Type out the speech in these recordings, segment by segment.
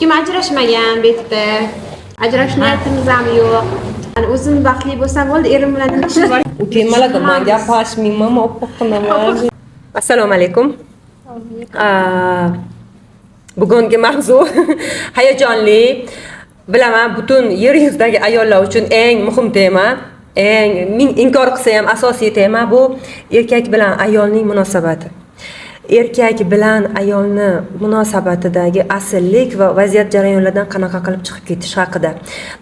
kim ajrashmagan betda. Ajrash niyatimiz ham yo'q. Yani o'zim baxtli bo'lsam bo'ldi, erim bilan tinchlik bor. U temalarda men gaplashmayman, oppoq qilaman. Assalomu alaykum. Bugungi mavzu hayajonli. Bilaman, butun yer yuzidagi ayollar uchun eng muhim tema, eng inkor qilsa ham asosiy tema bu erkak bilan ayolning munosabati. Erkak bilan ayolni munosabatidagi asillik va vaziyat jarayonlaridan qanaqa qilib chiqib ketish haqida.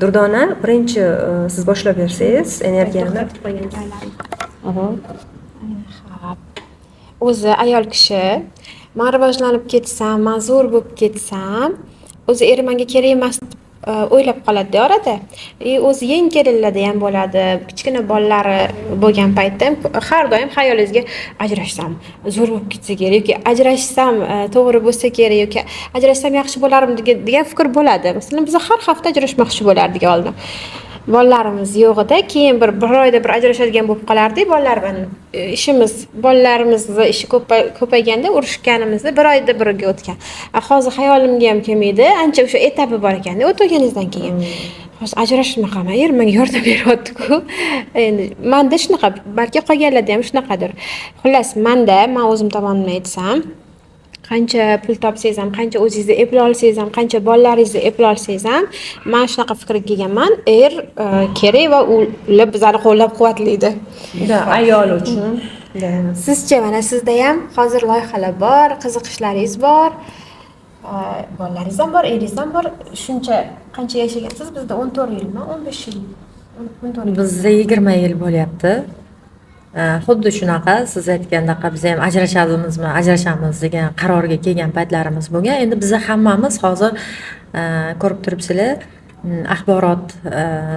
Durdona, birinchi siz boshlab bersangiz energiyani. O'zi ayol kishi men rivojlanib ketsam, men zo'r bo'lib ketsam, o'zi eri menga kerak emas o'ylab qoladi orada. O'zi yeng kelinlarda ham bo'ladi. Kichkina bolalari bo'lgan paytda har doim xayolingizga ajrashsam zo'r bo'lib ketsa kerak yoki ajrashsam to'g'ri bo'lsa kerak yoki ajrashsam yaxshi bo'lardim degan fikr bo'ladi. Masalan, biz har hafta ajrashmoqchi bo'lardik oldin. Bolalarimiz yo'g'ida, keyin bir oyda bir ajrashadigan bo'lib qolardik. Bolalar bilan ishimiz, bolalarimizni ishi ko'payganda urushganimizda bir oyda biriga o'tgan. Hozir xayolimga ham kelmaydi. Ancha o'sha etapi bor ekan-da, o'tganingizdan keyin. Hozir ajrashmagan er menga yordam beryapti-ku. Endi menda shunaqa, balki qolganlarda ham shunaqadir. Xullas, men o'zim tomonidan aytsam, qancha pul topsangiz ham, qancha o'zingizni eplay olsangiz ham, qancha bolalaringizni eplay olsangiz ham, men shunaqa fikrga kelganman, er kerak va ular bizlarni qo'llab-quvvatlaydi. Ayol uchun. Sizcha, mana sizda ham hozir loyihalar bor, qiziqishlaringiz bor, bolalaringiz ham bor, eringiz ham bor. Shuncha qancha yashagansiz? Bizda 14 yilmi, 15 yil? 14 yil. Bizda 20 yil bo'lyapti. Xuddi shunaqa siz aytgandaqa biz ham ajrashamiz degan qarorga kelgan paytlarimiz bo'lgan. Endi biz hammamiz hozir ko'rib turibsizlar, axborot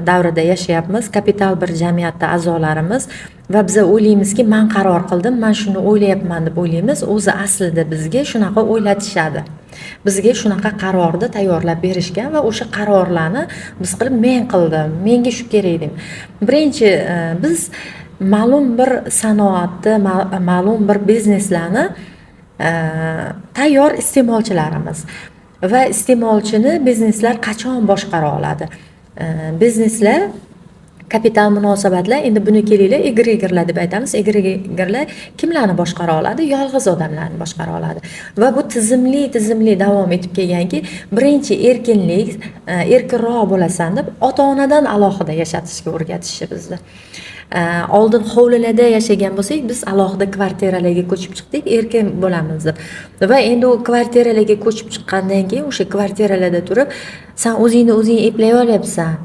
davrida yashayapmiz, kapital bir jamiyatda a'zolarimiz va biz o'ylaymizki, men qaror qildim, men shuni o'ylayapman deb o'ylaymiz. O'zi aslida bizga shunaqa o'ylatishadi. Bizga shunaqa qarorni tayyorlab berishgan va o'sha qarorlarni biz qilib, men qildim, menga shu kerak deb. Birinchi biz ma'lum bir sanoatni, ma'lum bir bizneslarni tayyor iste'molchilarimiz va iste'molchini bizneslar qachon boshqara oladi? Bizneslar kapital munosabatlar, endi buni kelinglar, egregerlar deb aytamiz. Egregerlar kimlarni boshqara oladi? Yolg'iz odamlarni boshqara oladi. Va bu tizimli davom etib kelganki, birinchi erkinlik, erkinroq bo'lasan deb ota-onadan alohida yashatishga o'rgatishdi bizda. Oldin hovlilarda yashagan bo'lsak, biz alohida kvartiralarga ko'chib chiqdik, erkin bo'lamiz deb. Va endi u kvartiralarga ko'chib chiqqandan keyin o'sha kvartiralarda turib, sen o'zingni eplay olyapsan,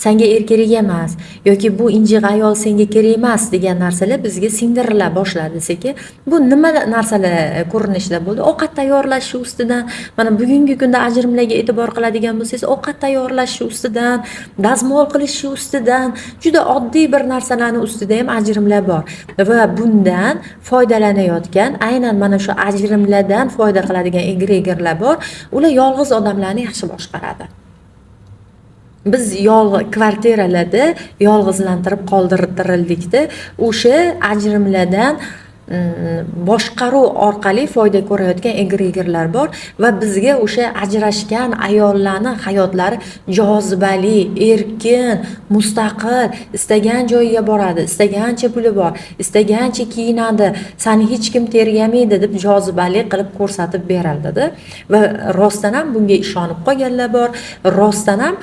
senga er kerak emas yoki bu injiq ayol senga kerak emas degan narsalar bizga singdirila boshladi sekin. Bu nima narsalar ko'rinishda bo'ldi? Ovqat tayyorlash ustidan, mana bugungi kunda ajrimlarga e'tibor qiladigan bo'lsangiz, ovqat tayyorlash ustidan, dazmol qilish ustidan, juda oddiy bir narsalarni ustida ham ajrimlar bor. Va bundan foydalanayotgan, aynan mana shu ajrimlardan foyda qiladigan egregerlar bor. Ular yolg'iz odamlarni yaxshi boshqaradi. Biz kvartiralarda yolg'izlantirib qoldirildikda, o'sha ajrimlardan boshqaruv orqali foyda ko'rayotgan egregerlar bor va bizga o'sha ajrashgan ayollarning hayotlari jozibali, erkin, mustaqil, istagan joyiga boradi, istagancha puli bor, istagancha kiyinadi, seni hech kim tergamaydi deb jozibali qilib ko'rsatib berildi. Va rostdan ham bunga ishonib qolganlar bor, rostdan ham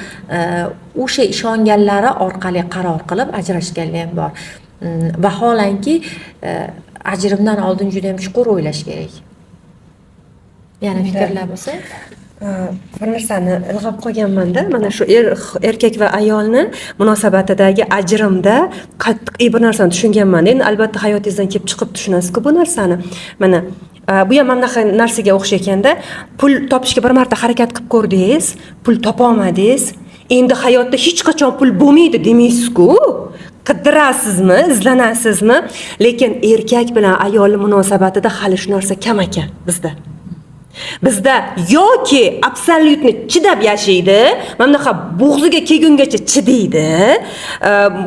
o'sha ishonganlari orqali qaror qilib ajrashganlar ham bor. Vaholanki ajrimdan oldin juda ham chuqur o'ylash kerak. Yana fikrlar bo'lsa, bir narsani ilg'ab qolganman-da, mana shu erkak va ayolni munosabatidagi ajrimda qat'iy bir narsani tushunganman. Endi albatta hayotingizdan kelib chiqib tushunasiz-ku bu narsani. Mana bu ham mana shu narsaga o'xshaganda, pul topishga bir marta harakat qilib ko'rdingiz, pul topa olmadingiz. Endi hayotda hech qachon pul bo'lmaydi demaysiz-ku. Qidirasizmi, izlanasizmi? Lekin erkak bilan ayol munosabatida hali shu narsa kam ekan bizda. Bizda yoki absolyutni chidab yashaydi, mana bunaqa bo'g'ziga kelgungacha chidaydi.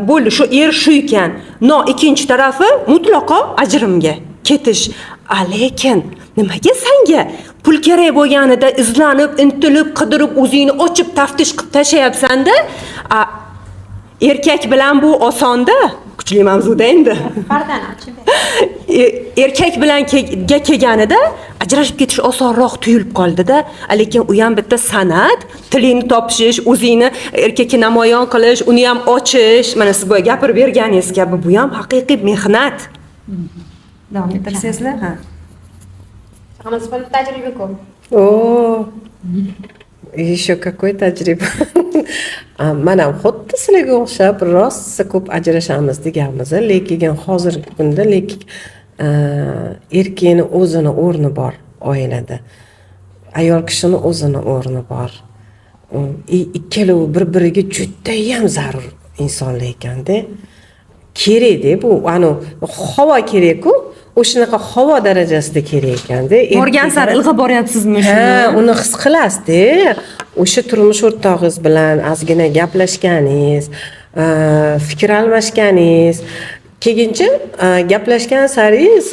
Bo'ldi, shu er shu ekan. No, ikkinchi tarafi mutlaqo ajrimga ketish. Lekin nimaga senga pul kerak bo'lganida izlanib, intilib, qidirib, o'zingni ochib taftish qilib tashlayapsan-da? Erkak bilan bu osonda. Kuchli mavzuda endi. Pardani ochib ber. Erkak bilan kelganida ajrashib ketish osonroq tuyulib qoldi-da, lekin u ham bitta san'at, tilingni topishish, o'zingni erkakka namoyon qilish, uni ham ochish, mana siz boya gapirib berganingiz kabi bu ham haqiqiy mehnat. Davom ettirsangizlar, ha. Munosabati tajriba ko'p. О, еще какой tajriba. Mana xuddi sizlarga o'xshab rosa ko'p ajrashamiz deganmiz, lekin hozirgi kunda erkakning o'zini o'rni bor oilada. Ayol kishini o'zini o'rni bor. Ikkalovi bir-biriga juda ham zarur insonlar ekanda. Kerak-da bu, havo kerak-ku. O'shanaqa havo darajasida kerak ekanda. Borgan sari ilg'ab boryapsizmi shuni? Ha, uni his qilasiz-da. O'sha turmush o'rtog'ingiz bilan ozgina gaplashganingiz, fikr almashganingiz, keyincha gaplashgan saringiz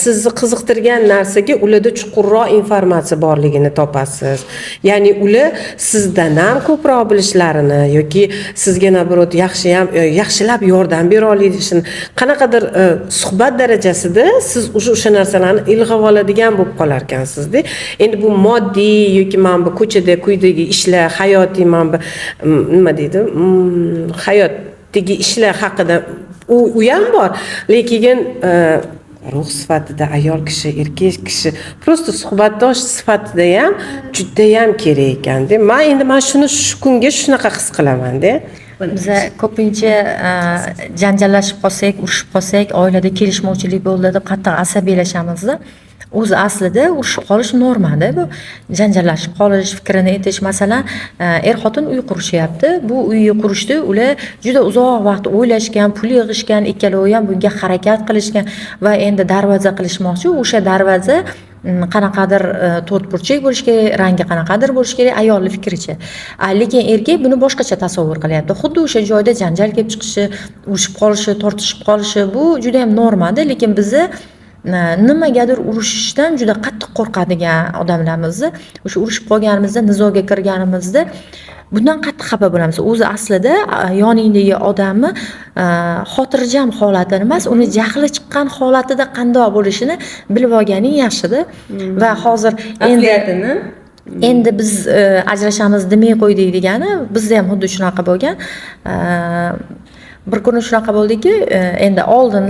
sizni qiziqtirgan narsaga ularda chuqurroq informatsiya borligini topasiz. Ya'ni ular sizdan ham ko'proq bilishlarini yoki sizga nabrot yaxshilab yordam bera olishini, qanaqadir suhbat darajasida siz o'sha narsalarni ilg'ab oladigan bo'lib qolar ekansizda. Endi bu moddiy yoki men bu ko'chada quyidagi ishlar, hayotiy men bu nima deydi? Hayotdagi ishlar haqida u ham bor, lekin ruh sifatida ayol kishi, erkak kishi prosta suhbatdosh sifatida ham juda ham kerak ekanda. Men shuni shu kunga shunaqa his qilaman-da. Biz ko'pincha janjallashib qolsak, urushib qolsak, oilada kelishmovchilik bo'ldi deb qattiq asabiylashamiz-da. O'zi aslida urushib qolish normada. Bu janjallashib qolish, fikrini aytish, masalan, xotin uy qurishyapti. Bu uyni qurishda ular juda uzoq vaqt o'ylashgan, pul yig'ishgan, ikkalovi ham bunga harakat qilishgan va endi darvoza qilishmoqchi. O'sha darvoza qanaqadir to'rtburchak bo'lishi kerak, rangi qanaqadir bo'lishi kerak ayolning fikricha. Lekin erkak buni boshqacha tasavvur qilyapti. Xuddi o'sha joyda janjal kelib chiqishi, urushib qolishi, tortishib qolishi bu juda ham normada, lekin bizni nimagadir urushishdan juda qattiq qo'rqadigan odamlarmizni, o'sha urushib qolganimizda, nizoga kirganimizda bundan qattiq xafa bo'lamiz. O'zi aslida yoningdagi odamni xotirjam holatini emas, uni jahli chiqqan holatida qanday bo'lishini bilib olganing yaxshida. Va hozir endi biz ajrashamiz demay qo'ydik degani, bizda ham xuddi shunaqa bo'lgan. Bir kuni shunaqa bo'ldiki, endi oldin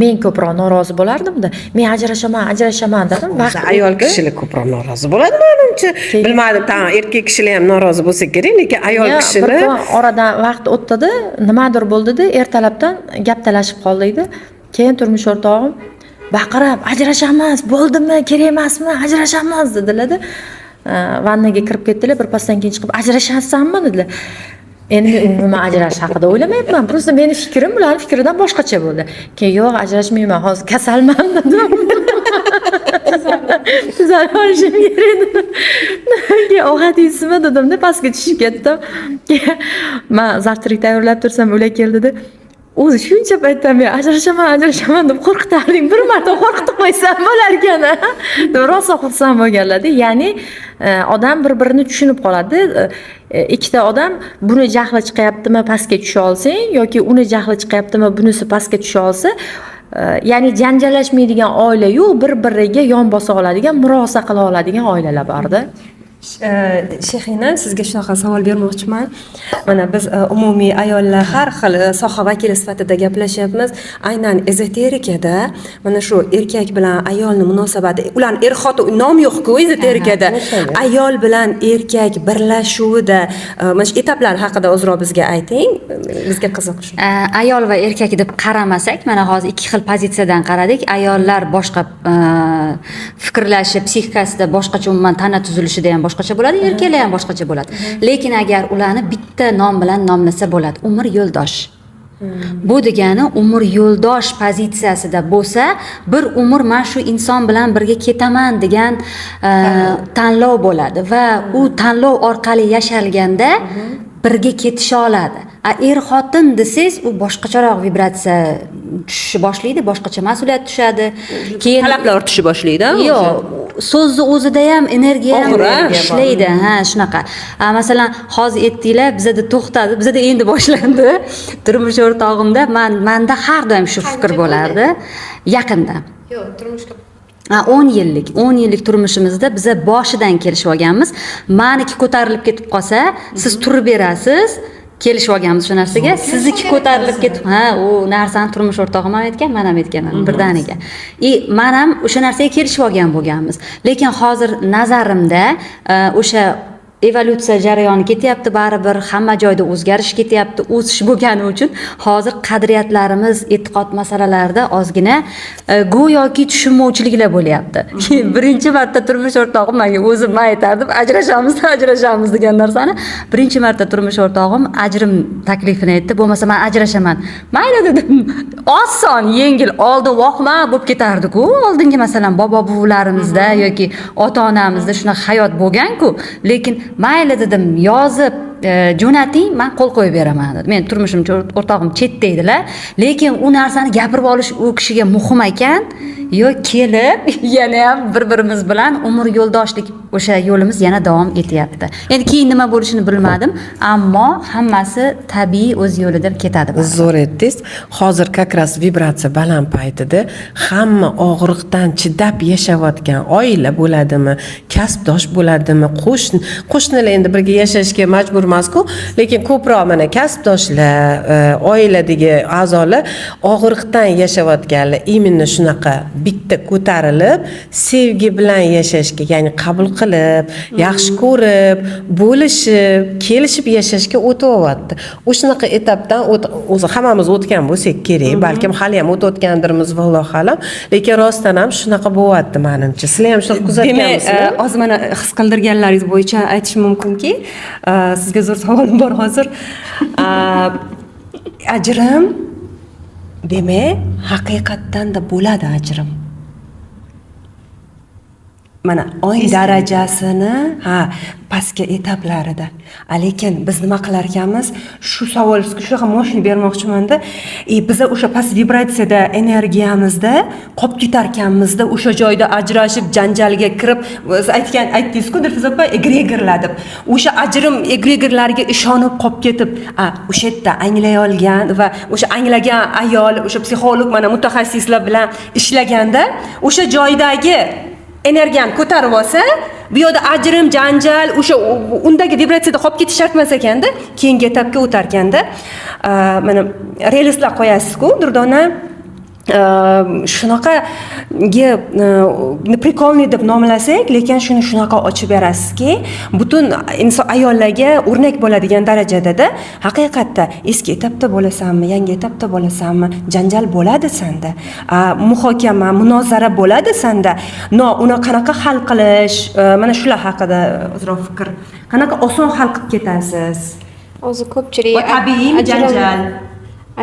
men ko'proq norozi bo'lardim-da. Men ajrashaman dedim. Vaqt ayol kishilar ko'proq norozi bo'ladi, menimcha. Bilmadim, erkak kishilar ham norozi bo'lsa kerak, lekin ayol kishilar bir oradan vaqt o'tdi-da, nimadir bo'ldi-da, ertalabdan gap talashib qoldik-da. Keyin turmush o'rtog'im baqirib, "Ajrashamiz, bo'ldimi, kerak emasmi? Ajrashamiz" dedilar-da. Vannaga kirib ketdilar, bir pasdan keyin chiqib, "Ajrashasanmi?" dedilar. Endi umuman ajrashish haqida o'ylamayapman. Prosta meni fikrim ularning fikridan boshqacha bo'ldi. Keyin yo'q, ajrashmayman, hozir kasalman dedim. Tuzalib olishim kerak dedim. Keyin ovqatingizni dedim-da, pastga tushib ketdim. Keyin men zavtrak tayyorlab tursam, ular keldida. O'zi shuncha paytdan men ajrashaman deb qo'rqitarding. Bir marta qo'rqitib qo'ysam bo'lar ekan. Rosa xursand bo'lganlar-da. Ya'ni odam bir-birini tushunib qoladi. Ikkita odam buni jahli chiqyaptimi, pastga tusha olsang yoki uni jahli chiqyaptimi, bunisi pastga tusha olsa, ya'ni janjallashmaydigan oila yo'q, bir-biriga yon bosa oladigan, murosa qila oladigan oilalar bor-da. Shehina, sizga shunaqa savol bermoqchiman. Mana biz umumiy ayollar har xil soha vakili sifatida gaplashyapmiz. Aynan ezoterikada mana shu erkak bilan ayolning munosabati, ularning xotin nom yo'q-ku ezoterikada. Ayol bilan erkak birlashuvida mana shu etaplar haqida ozroq bizga ayting. Bizga qiziq shu. Ayol va erkak deb qaramasak, mana hozir ikki xil pozitsiyadan qaradik. Ayollar boshqa fikrlashi, psixikasida boshqacha, umuman tana tuzilishida ham boshqacha bo'ladi, erkaklar ham boshqacha bo'ladi. Lekin agar ularni bitta nom bilan nomlasa bo'ladi, umr yo'ldosh. Bu degani umr yo'ldosh pozitsiyasida bo'lsa, bir umr men shu inson bilan birga ketaman degan tanlov bo'ladi va u tanlov orqali yashalganda birga ketisha oladi. Er xotin desangiz, u boshqacharoq vibratsiya tushishni boshlaydi, boshqacha mas'uliyat tushadi. Keyin talablar ortishni boshlaydi. yo'q, so'zni o'zida ham energiya ham Og'ir, ishlaydi. Ha, shunaqa. Masalan, hozir aytdinglar, bizada to'xtadi, bizada endi boshlandi. Turmush o'rtog'imda menda har doim shu fikr bo'lardi. Yaqinda. Yo'q, turmushga 10 yillik turmushimizda biza boshidan kelishib olganmiz. Meniki ko'tarilib ketib qolsa, siz turib berasiz. Kelishib olganmiz shu narsaga. Sizniki ko'tarilib ketib, u narsani turmush o'rtog'im ham aytgan, men ham aytganman birdaniga. Men ham o'sha narsaga kelishib olgan bo'lganmiz. Lekin hozir nazarimda o'sha evolyutsiya jarayoni ketyapti, baribir hamma joyda o'zgarish ketyapti, o'sish bo'lgani uchun hozir qadriyatlarimiz, e'tiqod masalalarida ozgina go'yoki tushunmovchiliklar bo'lyapti. Birinchi marta turmush o'rtog'im menga o'zim aytardim, ajrashamiz degan narsani. Birinchi marta turmush o'rtog'im ajrim taklifini aytdi, bo'lmasa men ajrashaman. Mayli dedim. Oson, yengil, oldin voqma bo'lib ketardi-ku. Oldingi masalan bobo-buvlarimizda yoki ota-onamizda shunaqa hayot bo'lgan-ku, lekin mayli dedim, yozib jo'nating, men qo'l qo'yib beraman dedim. Men turmushim o'rtog'im chetda edilar, lekin u narsani gapirib olish u kishiga muhim ekan. Kelib yana ham bir-birimiz bilan umr yo'ldoshlik o'sha yo'limiz yana davom etyapti. Endi keyin nima bo'lishini bilmadim, ammo hammasi tabiiy o'z yo'lida ketadi. Zo'r aytdingiz. Hozir kakras vibratsiya baland paytida hamma og'riqdan chidab yashayotgan oila bo'ladimi, kasbdosh bo'ladimi, qo'shnilar endi birga yashashga majbur emas-ku, lekin ko'proq mana kasbdoshlar, oiladagi a'zolar og'riqdan yashayotganlar imенно shunaqa bitta ko'tarilib, sevgi bilan yashashga, ya'ni qabul qilib, yaxshi ko'rib, bo'lishib, kelishib yashashga o'tyapti. O'shanaqa etapdan o'zi hammamiz o'tgan bo'lsak kerak, balkim hali ham o'tayotgandirmiz vallohu alam, lekin rostdan ham shunaqa bo'lyapti menimcha. Sizlar ham shunaqa kuzatganmisizlar? Demak, hozir mana his qildirganlaringiz bo'yicha aytishim mumkinki, sizga zo'r savolim bor hozir. Ajrim demak, haqiqatdan da bo'ladi ajrim. Mana oy darajasini, pastga etaplarida. Lekin biz nima qilar ekanmiz? Shu savolingizga shunaqa mashina bermoqchiman-da. Biz o'sha past vibratsiyada energiyamizda qolib ketar ekanmiz-da, o'sha joyda ajrashib, janjalga kirib, siz aytdingiz-ku, Dilfuza opa, egregorlar deb. O'sha ajrim egregorlariga ishonib qolib ketib, o'sha yerda anglay olgan va o'sha anglagan ayol, o'sha psixolog, mana mutaxassislar bilan ishlaganda, o'sha joydagi energiyani ko'tarib olsa, bu yoqda ajrim, janjal, o'sha undagi vibratsiyada qolib ketish shart emas ekanda, keyingi etapga o'tar ekanda. Mana relslar qo'yasiz-ku, Durdona, shunaqaga prikolniy deb nomlasak, lekin shuni shunaqa ochib berasizki, butun inson ayollarga o'rnak bo'ladigan darajada haqiqatda eski etapda bo'lasanmi, yangi etapda bo'lasanmi, janjal bo'ladi senda, muhokama, munozara bo'ladi senda. Uni qanaqa hal qilish, mana shular haqida ozroq fikr. Qanaqa oson hal qilib ketasiz? o'zi ko'pchilik Tabiiymi janjal?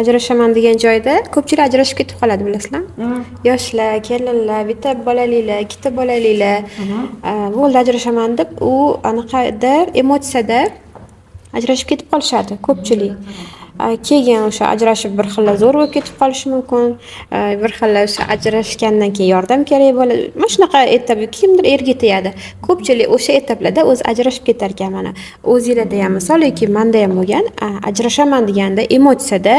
Ajrashaman degan joyda ko'pchilik ajrashib ketib qoladi, bilasizlar. Yoshlar, kelinlar, bitta bolaliklar, ikkita bolaliklar bo'ldi ajrashaman deb u anaqada emotsiyada ajrashib ketib qolishadi ko'pchilik. Keyin o'sha ajrashib bir xil zo'r bo'lib ketib qolishi mumkin. Bir xil o'sha ajrashgandan keyin yordam kerak bo'ladi. Mana shunaqa etap kimdir erga tegadi. Ko'pchilik o'sha etaplarda o'zi ajrashib ketar ekan mana. O'zingizda ham misol yoki menda ham bo'lgan, ajrashaman deganda emotsiyada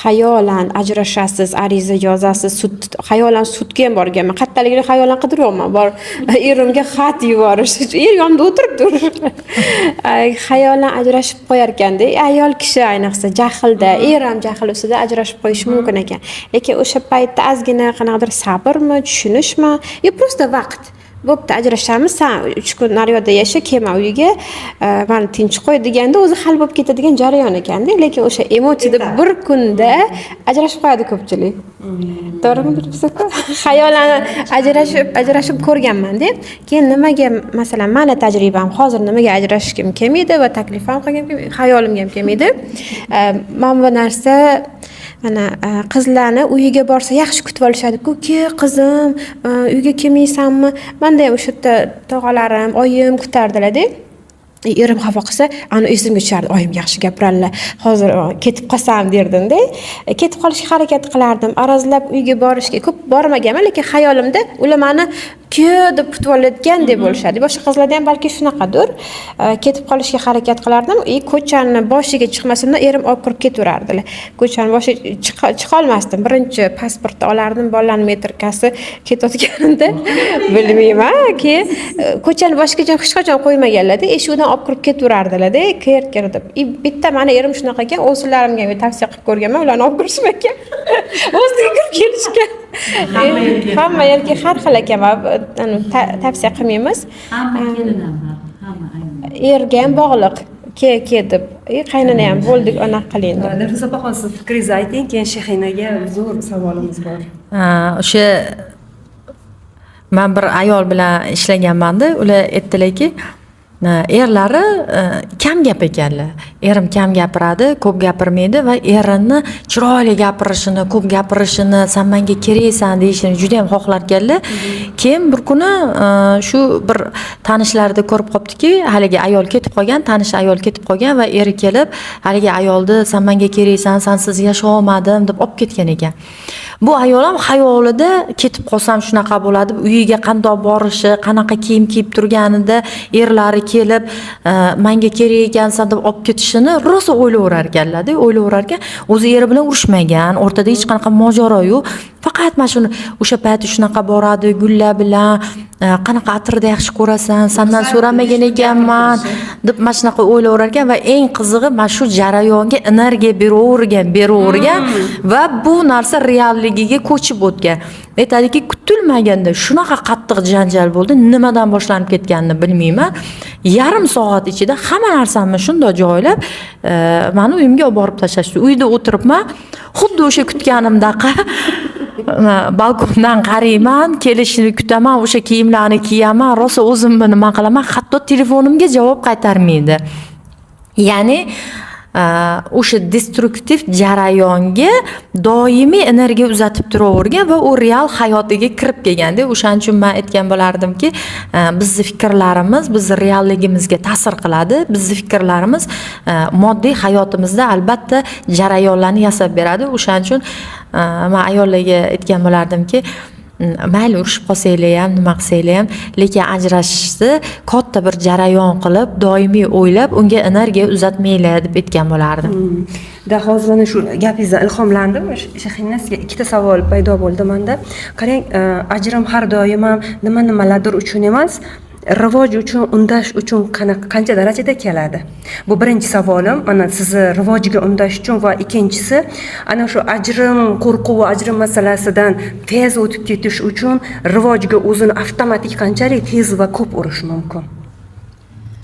xayolan ajrashasiz, ariza yozasiz, sud xayolan sudga ham borganman. Qattaligini xayolan qidiryapman. Bor erimga xat yuborish. Er yonimda o'tiribdi. Xayolan ajrashib qo'yar ekanda. Ayol kishi ayniqsa jahilda, ham jahl ustida ajrashib qo'yishi mumkin ekan. Lekin o'sha paytda ozgina qanaqadir sabrmi, tushunishmi, yo prosta vaqt. Bo'pti, ajrashamiz, sen 3 kun naryoqda yasha, kelma uyiga, meni tinch qo'y deganda o'zi hal bo'lib ketadigan jarayon ekanda, lekin o'sha emotsiyada bir kunda ajrashib qo'yadi ko'pchilik. To'g'rimi Dilfuza? Xayolan ajrashib ko'rganman-da. Keyin nimaga, masalan, meni tajribam hozir nimaga ajrashishim kelmaydi va taklif ham qilganim kelmaydi, xayolimga ham kelmaydi. Men bu narsa mana qizlarni uyiga borsa yaxshi kutib olishadi-ku, qizim, uyga kelmaysanmi? Menda ham o'sha yerda tog'alarim, oyim kutardilar-da. erim xafa qilsa ani esimga tushardi, oyim yaxshi gapiradilar, hozir ketib qolsam derdimda. Ketib qolishga harakat qilardim, arazlab uyga borishga ko'p bormaganman, lekin xayolimda ular meni deb kutib olayotgan deb bo'lishadi. Boshqa qizlarda ham balki shunaqadir. Ketib qolishga harakat qilardim. Ko'chani boshiga chiqmasimdan erim olib kirib ketaverardilar. Ko'chani boshiga chiqa olmasdim. Birinchi pasportni olardim, bolalarning metrikasi ketayotganimda bilmayman, keyin ko'chani boshiga hech qachon qo'ymaganlar-da, eshikdan olib kirib ketaverardilar-da, kir deb. Bitta meni erim shunaqa ekan, o'zlarimga tavsiya qilib ko'rganman, ularni olib kirishim ekan. O'ziga kirib kelishgan. Hamma yerga har xil ekan, tavsiya qilmaymiz. Hamma kelin ham hamma aynan. Erga ham bog'liq. Ke deb, qaynona ham bo'ldik, anaqa qiling deb. Nafisa opaxon, siz fikringizni ayting, keyin Shahinaga zo'r savolimiz bor. O'sha men bir ayol bilan ishlaganmanda, ular aytdilarki, erlari kam gap ekanlar. Erim kam gapiradi, ko'p gapirmaydi va erini chiroyli gapirishini, ko'p gapirishini, "Sen menga keraksan" deyishini juda ham xohlar ekanlar. Keyin bir kuni shu bir tanishlarida ko'rib qopdiki, haligi ayol ketib qolgan, tanish ayol ketib qolgan va eri kelib, haligi ayolni "Sen menga keraksan, sensiz yashay olmadim" deb olib ketgan ekan. Bu ayol ham xayolida ketib qolsam shunaqa bo'ladi, uyiga qandoq borishi, qanaqa kiyim kiyib turganida erlari kelib, "Menga kerak ekansan" deb olib ketishini rosa o'ylayverar ekanlar-da, o'ylayverar ekan, o'zi eri bilan urushmagan, o'rtada hech qanaqa mojaro yo'q. Faqat mana shuni o'sha payti shunaqa boradi, gullar bilan, "Qanaqa atirda yaxshi ko'rasan, sendan so'ramagan ekanman" deb mana shunaqa o'ylayverar ekan va eng qizig'i mana shu jarayonga energiya beravergan va bu narsa realligiga ko'chib o'tgan. Aytadiki, kutilmaganda shunaqa qattiq janjal bo'ldi, nimadan boshlanib ketganini bilmayman. Yarim soat ichida hamma narsamni shunday joylab, meni uyimga olib borib tashlashdi. Uyda o'tiribman, xuddi o'sha kutganimdaqa balkondan qarayman, kelishini kutaman, o'sha kiyimlarni kiyaman, rosa o'zimni nima qilaman, hatto telefonimga javob qaytarmaydi. Ya'ni o'sha destruktiv jarayonga doimiy energiya uzatib turavergan va u real hayotiga kirib kelganda, o'shaning uchun men aytgan bo'lardimki, bizning fikrlarimiz bizning realligimizga ta'sir qiladi. Bizning fikrlarimiz moddiy hayotimizda albatta jarayonlarni yasab beradi. O'shaning uchun men ayollarga aytgan bo'lardimki, mayli urushib qolsanglar ham, nima qilsanglar ham, lekin ajrashishni katta bir jarayon qilib, doimiy o'ylab, unga energiya uzatmanglar deb aytgan bo'lardim. Hozir mana shu gapingizdan ilhomlandim. Shahina, sizga ikkita savol paydo bo'ldi menda. Qarang, ajrim har doim ham nimalardir uchun emas, rivoj uchun, undash uchun qancha darajada keladi? Bu birinchi savolim, mana sizni rivojiga undash uchun va ikkinchisi, ana shu ajrim, qo'rquv va ajrim masalasidan tez o'tib ketish uchun rivojiga o'zini avtomatik qanchalik tez va ko'p urish mumkin?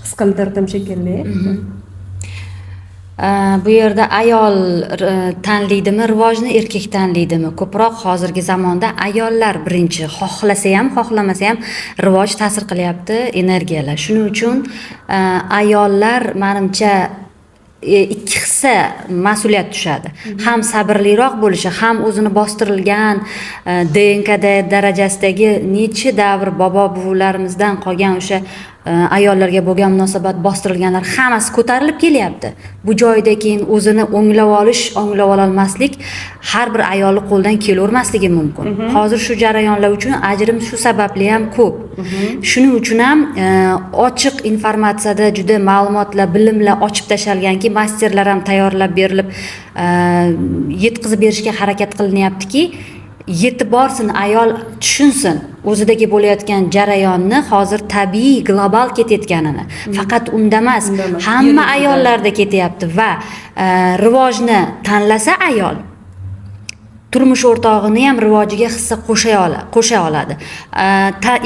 His qildirdim shekilli. Bu yerda ayol tanlaydimi rivojni, erkak tanlaydimi? Ko'proq hozirgi zamonda ayollar birinchi, xohlasa ham, xohlamasa ham rivoj ta'sir qilyapti energiyalar. Shuning uchun ayollar menimcha ikki hissa mas'uliyat tushadi. Ham sabrliroq bo'lishi, ham o'zini bostirilgan DNK darajasidagi necha davr bobo buvalarimizdan qolgan o'sha ayollarga bo'lgan munosabat bostirilganlar hammasi ko'tarilib kelyapti. Bu joyda keyin o'zini o'nglab ololmaslik har bir ayolning qo'ldan kelavermasligi mumkin. Hozir shu jarayonlar uchun ajrim shu sababli ham ko'p. Shuning uchun ham ochiq informatsiyada juda ma'lumotlar, bilimlar ochib tashalganki, masterlar ham tayyorlab berilib, yetkazib berishga harakat qilinyaptiki, yetib borsin, ayol tushunsin o'zidagi bo'layotgan jarayonni, hozir tabiiy global ketayotganini. Faqat unda emas, hamma ayollarda ketyapti va rivojni tanlasa ayol turmush o'rtog'ini ham rivojiga hissa qo'sha oladi.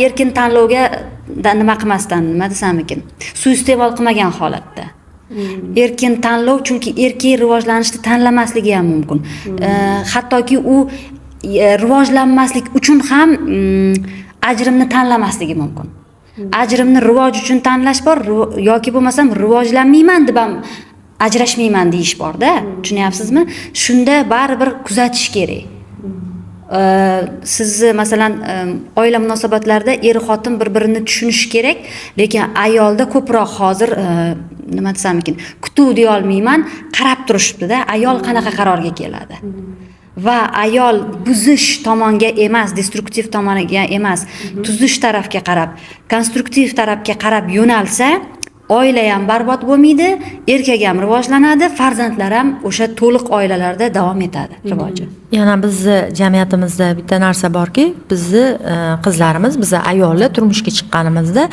Erkin tanlovga nima qilmasdan, nima desam ekan, suiiste'mol qilmagan holatda. Erkin tanlov, chunki erkak rivojlanishni tanlamasligi ham mumkin. Hattoki u rivojlanmaslik uchun ham ajrimni tanlamasligi mumkin. Ajrimni rivoj uchun tanlash bor yoki bo'lmasam rivojlanmayman deb ham ajrashmayman deyish bor-da. Tushunyapsizmi? Shunda baribir kuzatish kerak. sizni masalan oila munosabatlarida er xotin bir-birini tushunishi kerak, lekin ayolda ko'proq hozir nima desam ekan, kutuv deya olmayman, qarab turishibdi-da, ayol qanaqa qarorga keladi. Va ayol buzish tomonga emas, destruktiv tomoniga emas, tuzish tarafga qarab, konstruktiv tarafga qarab yo'nalsa, oila ham barbod bo'lmaydi, erkak ham rivojlanadi, farzandlar ham o'sha to'liq oilalarda davom etadi rivoji. Yana bizni jamiyatimizda bitta narsa borki, bizni qizlarimiz, bizni ayollar turmushga chiqqanimizda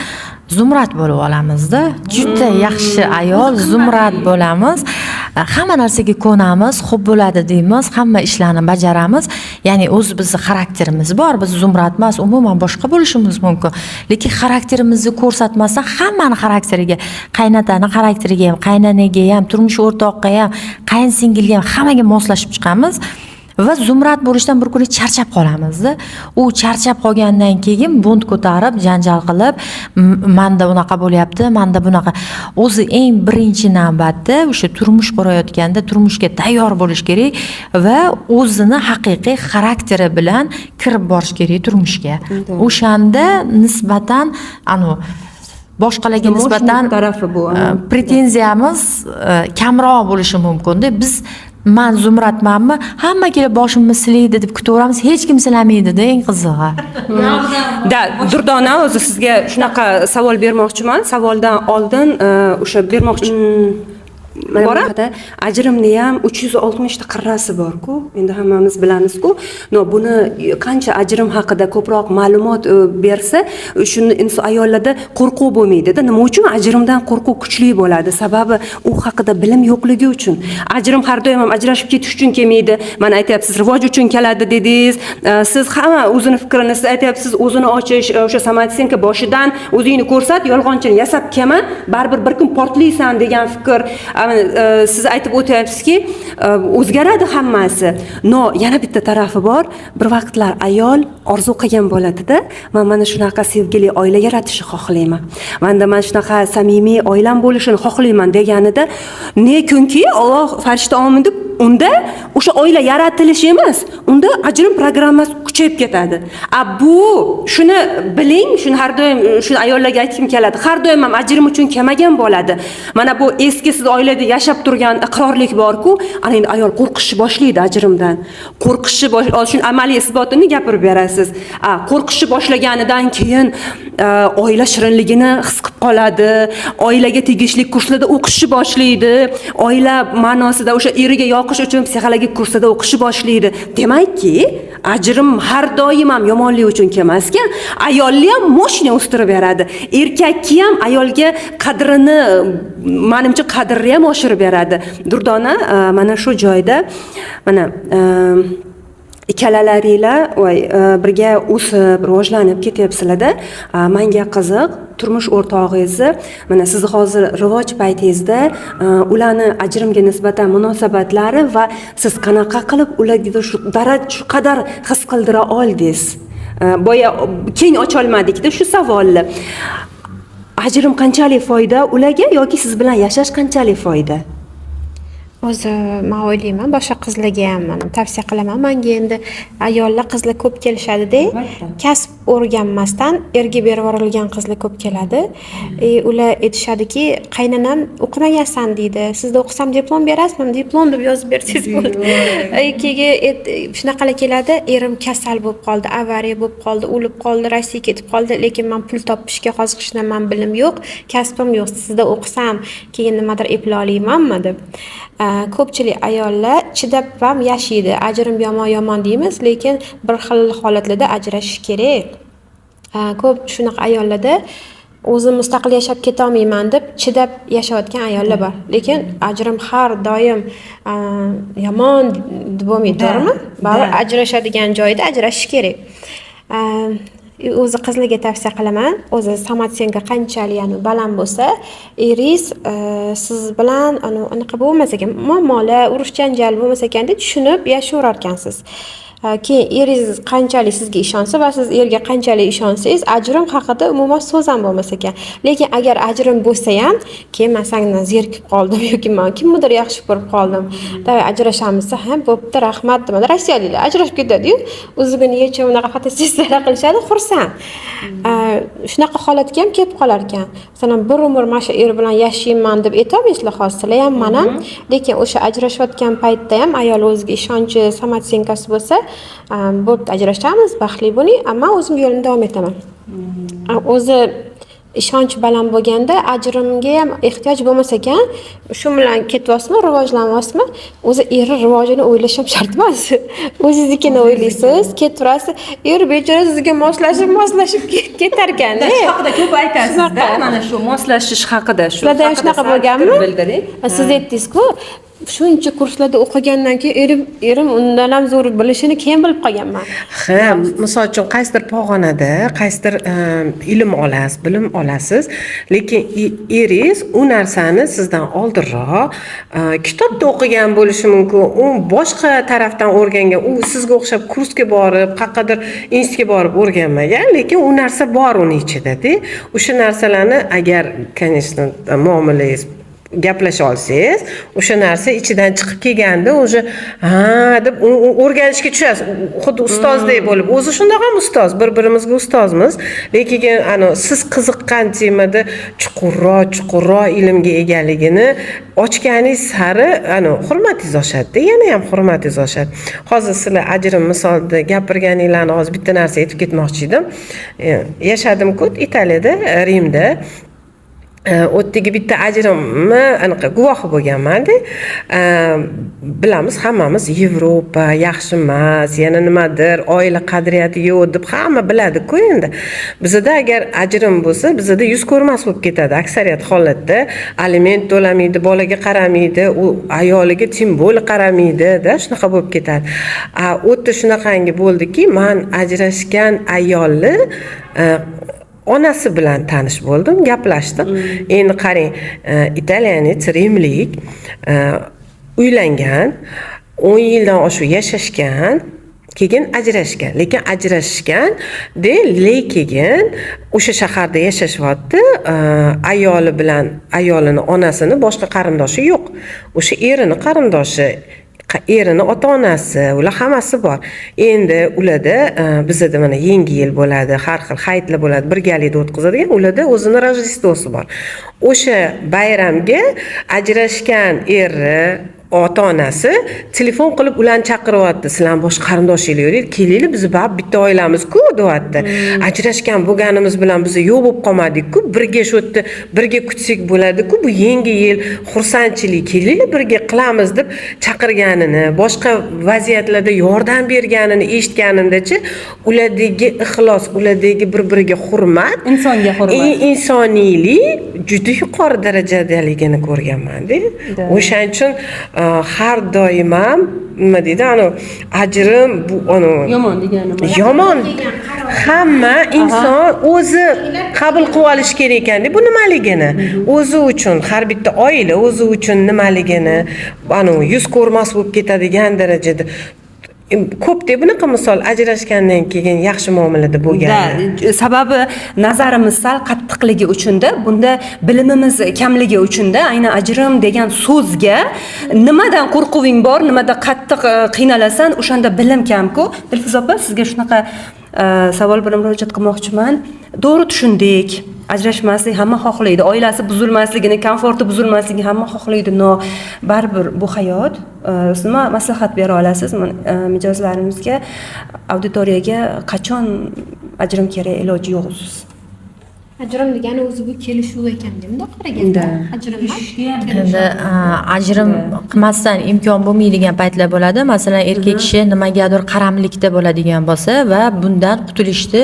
zumrad bo'lib olamizda. Juda yaxshi ayol, zumrad bo'lamiz. Hamma narsaga ko'namiz, xo'p bo'ladi deymiz, hamma ishlarni bajaramiz. Ya'ni o'zi bizning xarakterimiz bor, biz zumrad emas, umuman boshqa bo'lishimiz mumkin. Lekin xarakterimizni ko'rsatmasdan hammani xarakteriga, qaynotani xarakteriga ham, qaynanaga ham, turmush o'rtoqqa ham, qaynsingilga ham hammaga moslashib chiqamiz. Va zumrad bo'lishdan bir kuni charchab qolamiz-da. U charchab qolgandan keyin bunt ko'tarib, janjal qilib, menda unaqa bo'lyapti, menda bunaqa. O'zi eng birinchi navbatda o'sha turmush qurayotganda turmushga tayyor bo'lish kerak va o'zini haqiqiy xarakteri bilan kirib borish kerak turmushga. O'shanda nisbatan boshqalarga nisbatan tarafi bu pretenziyamiz kamroq bo'lishi mumkin-da. Biz man zumradmanmi? Hamma kelib boshimni silaydi deb kutaveramiz, hech kim silamaydi-da, eng qizig'i. Durdona, o'zi sizga shunaqa savol bermoqchiman. Savoldan oldin o'sha bermoqchi mana bu yerda ajrimni ham 360 ta qirrasi bor-ku. Endi hammamiz bilamiz-ku. Buni qancha ajrim haqida ko'proq ma'lumot bersa, shuni ayollarda qo'rquv bo'lmaydi-da. Nima uchun ajrimdan qo'rquv kuchli bo'ladi? Sababi u haqida bilim yo'qligi uchun. Ajrim har doim ham ajrashib ketish uchun kelmaydi. Mana aytyapsiz, rivoj uchun keladi dedingiz. Siz hamma o'zini fikrini siz aytyapsiz, o'zini ochish, o'sha samatsenka boshidan o'zingni ko'rsat, yolg'onchini yasab kelma, baribir bir kun portlaysan degan fikr. Siz aytib o'tyapsizki, o'zgaradi hammasi. Yana bitta tarafi bor. Bir vaqtlar ayol orzu qilgan bo'ladi-da, men mana shunaqa sevgili oila yaratishni xohlayman. Menda mana shunaqa samimiy oilam bo'lishini xohlayman deganida, nekunki Alloh farishta omin deb unda o'sha oila yaratilishi emas, unda ajrim programmasi kuchayib ketadi. Bu shuni biling, shuni har doim shu ayollarga aytkim keladi. Har doim ham ajrim uchun kelmagan bo'ladi. Mana bu eski siz oilada yashab turgan iqrorlik bor-ku, ana endi ayol qo'rqishni boshlaydi ajrimdan. Qo'rqishni shuni amaliy isbotini gapirib berasiz. Qo'rqishni boshlaganidan keyin oila shirinligini his qilib qoladi, oilaga tegishli kurslarda o'qishni boshlaydi, oila ma'nosida o'sha eriga yoqish uchun psixologik kurslarda o'qishni boshlaydi. Demakki, ajrim har doim ham yomonlik uchun kelmas ekan, ayolni ham moshina o'stirib beradi. Erkakki ham ayolga qadrini, menimcha qadrini ham oshirib beradi. Durdona, mana shu joyda mana ikkalalaringlar birga o'sib, rivojlanib ketyapsizlar-da. Menga qiziq, turmush o'rtog'ingizni mana siz hozir rivoj paytingizda ularni ajrimga nisbatan munosabatlari va siz qanaqa qilib ularga shu qadar his qildira oldingiz? Boya keng ocha olmadik-da shu savolni. Ajrim qanchalik foyda ularga yoki siz bilan yashash qanchalik foyda? O'zi men o'ylayman, boshqa qizlarga ham tavsiya qilaman. Menga endi ayollar, qizlar ko'p kelishadi-da. Kasb o'rganmasdan erga berib yuborilgan qizlar ko'p keladi. Ular aytishadiki, qaynanam o'qimagansan deydi. Sizda o'qisam diplom berasizmi? Diplom deb yozib bersangiz bo'ldi. Keyin shunaqalar keladi, erim kasal bo'lib qoldi, avariya bo'lib qoldi, o'lib qoldi, Rossiyaga ketib qoldi, lekin men pul topishga qoziqishdan men bilim yo'q, kasbim yo'q. Sizda o'qisam, keyin nimadir eplay olaymanmi deb. Ko'pchilik ayollar chidab ham yashaydi. Ajrim yomon deymiz, lekin bir xil holatlarda ajrashish kerak. Ko'p shunaqa ayollarda o'zim mustaqil yashab keta olmayman deb chidab yashayotgan ayollar bor. Lekin ajrim har doim yomon deb bo'lmaydi, to'g'rimi? Baribir ajrashadigan joyda ajrashish kerak. O'zi qizlarga tavsiya qilaman. O'zi samatsenka qanchalik baland bo'lsa, eringiz siz bilan anaqa bo'lmas ekan, muammolar, urush janjal bo'lmas ekan deb tushunib yashayverarkansiz. keyin eringiz qanchalik sizga ishonsa va siz erga qanchalik ishonsangiz ajrim haqida umuman so'z ham bo'lmas ekan. Lekin agar ajrim bo'lsa ham keyin men sendan zerikib qoldim yoki men kimnidir yaxshi ko'rib qoldim. Davay ajrashamiz desa ham bo'pti, rahmat demadi. Rossiyaliklar ajrashib ketadi-yu, o'ziga necha unaqa fotosessiyalar qilishadi, xursand. Shunaqa holatga ham kelib qolar ekan. Masalan, bir umr mana shu er bilan yashayman deb aytolmaysizlar hozir sizlar ham mana. Lekin o'sha ajrashayotgan paytda ham ayol o'ziga ishonchi, samotsenkasi bo'lsa, bo'pti ajrashamiz, baxtli bo'ling, ammo o'zim yo'limda davom etaman. O'zi ishonch baland bo'lganda ajrimga ham ehtiyoj bo'lmas ekan. Shu bilan ketyapsizmi, rivojlanyapsizmi? O'zi eri rivojini o'ylash ham shart emas. O'zingiznikini o'ylaysiz, ketaverasiz. Er bechora sizga moslashib ketar ekan-da. haqida ko'p aytasizda, mana shu moslashish haqida shu. Sizlarda ham shunaqa bo'lganmi? Siz aytdingiz-ku, shuncha kurslarda o'qigandan keyin erim undan ham zo'r bilishini keyin bilib qolganman. Ha, misol uchun qaysidir pog'onada qaysidir ilm olasiz, bilim olasiz, lekin eringiz u narsani sizdan oldinroq kitobda o'qigan bo'lishi mumkin, u boshqa tarafdan o'rgangan, u sizga o'xshab kursga borib, qaqqadir institutga borib o'rganmagan, lekin u narsa bor uning ichida-da. O'sha narsalarni agar, конечно, muomalangiz gaplasha olsangiz, o'sha narsa ichidan chiqib kelganda o'sha deb o'rganishga tushasiz. Xuddi ustozdek bo'lib, o'zi shundoq ham ustoz, bir-birimizga ustozmiz, lekin siz qiziqqan temada chuqurroq ilmga egaligini ochganingiz sari hurmatingiz oshadi, yana ham hurmatingiz oshadi. Hozir sizlar ajrim misolida gapirganinglarni hozir bitta narsa aytib ketmoqchi edim. Yashadim-ku Italiyada, Rimda. O'tdagi bitta ajrimni anaqa guvohi bo'lganman-da. Bilamiz hammamiz Yevropa yaxshi emas, yana nimadir, oila qadriyati yo'q deb hamma biladi-ku endi. Bizda agar ajrim bo'lsa, bizda yuz ko'rmas bo'lib ketadi aksariyat holatda. Aliment to'lamaydi, bolaga qaramaydi, u ayoliga tim bo'li qaramaydi-da, shunaqa bo'lib ketadi. O'tda shunaqangi bo'ldiki, men ajrashgan ayolni onasi bilan tanish bo'ldim, gaplashdim. Endi qarang, italyanец, rimlik, uylangan, 10 yildan oshiq yashashgan, keyin ajrashgan. Lekin ajrashganda, lekin o'sha shaharda yashashyapti, ayoli bilan ayolini onasini boshqa qarindoshi yo'q. O'sha erini qarindoshi, erini ota-onasi, ular hammasi bor. Endi ularda bizda mana yangi yil bo'ladi, har xil hayitlar bo'ladi, birgalikda o'tkazadigan, ularda o'zini Rojdestvosi bor. O'sha bayramga ajrashgan eri, ota-onasi telefon qilib ularni chaqiryapti. Sizlar boshqa qarindoshinglar yo'q, kelinglar, biz bitta oilamiz-ku, deyapti. Ajrashgan bo'lganimiz bilan biz yo'q bo'lib qolmadik-ku, birga shu yerda birga kutsak bo'ladi-ku, bu yangi yil xursandchilik, kelinglar birga qilamiz deb chaqirganini, boshqa vaziyatlarda yordam berganini eshitganimdachi, ulardagi ixlos, ulardagi bir-biriga hurmat, insonga hurmat, insoniylik juda yuqori darajadaligini ko'rganman-da. O'shaning uchun har doim ham nima deydi, ajrim bu yomon degani emas. Yomon. Hamma inson o'zi qabul qilib olish kerak ekan-da, bu nimaligini. O'zi uchun, har bitta oila o'zi uchun nimaligini, yuz ko'rmas bo'lib ketadigan darajada ko'pda bunaqa misol ajrashgandan keyin yaxshi muomalada bo'lgani. Sababi nazarimiz sal qattiqligi uchunda, bunda bilimimiz kamligi uchunda, aynan ajrim degan so'zga nimadan qo'rquving bor, nimada qattiq qiynalasan, o'shanda bilim kam-ku. Dilfuza opa, sizga shunaqa savol bilan murojaat qilmoqchiman. To'g'ri tushundik. Ajrashmaslik hamma xohlaydi, oilasi buzilmasligini, komforti buzilmasligini hamma xohlaydi. Baribir bu hayot. Nima maslahat bera olasiz mijozlarimizga, auditoriyaga qachon ajrim kerak, iloji yo'q siz? Ajrim degani o'zi bu kelishuv ekanda, bundoq qaraganda. Ajrim Endi ajrim qilmasdan imkon bo'lmaydigan paytlar bo'ladi. Masalan, erkak kishi nimagadir qaramlikda bo'ladigan bo'lsa va bundan qutulishni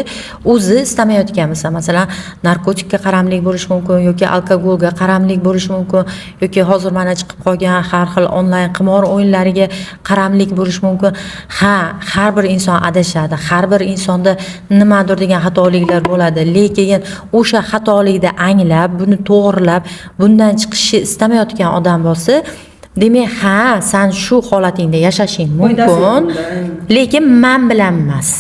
o'zi istamayotgan bo'lsa, masalan, narkotikka qaramlik bo'lishi mumkin yoki alkogolga qaramlik bo'lishi mumkin yoki hozir mana chiqib qolgan har xil onlayn qimor o'yinlariga qaramlik bo'lishi mumkin. Har bir inson adashadi. Har bir insonda nimadir degan xatoliklar bo'ladi. Lekin o'sha xatolikni anglab, buni to'g'rilab, bundan chiqishni istamayotgan odam bo'lsa, demak ha san shu holatingda yashashing mumkin, lekin men bilan emas.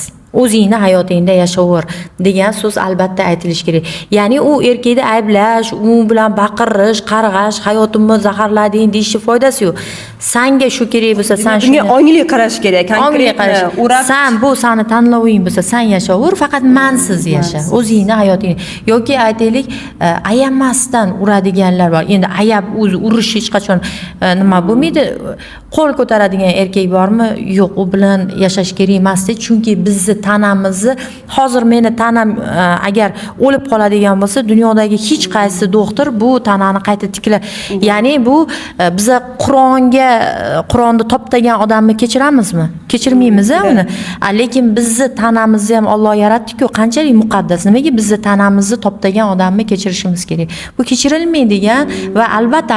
O'zingni hayotingda yashaver degan so'z albatta aytilishi kerak. Ya'ni u erkakni ayblash, u bilan baqirish, qarg'ash, hayotimni zaharlading deyishni foydasi yo'q. Sanga shu kerak bo'lsa, san shuni Bunga ongli qarash kerak, ongli qarash. o'rab San bu sani tanloving bo'lsa, san yashaver, faqat mansiz yasha. O'zingni hayoting yoki aytaylik, ayamasdan uradiganlar bor. Endi ayab o'zi urish hech qachon nima bo'lmaydi. Qo'l ko'taradigan erkak bormi? Yo'q, u bilan yashash kerak emas-da, chunki bizni tanamizni hozir meni tanam agar o'lib qoladigan bo'lsa, dunyodagi hech qaysi doktor bu tanani qayta tikla. Ya'ni bu biza Qur'onni toptagan odamni kechiramizmi? Kechirmaymiz uni. Lekin bizni tanamizni ham Alloh yaratdi-ku, qanchalik muqaddas. Nimaga bizni tanamizni toptagan odamni kechirishimiz kerak? Bu kechirilmaydigan va albatta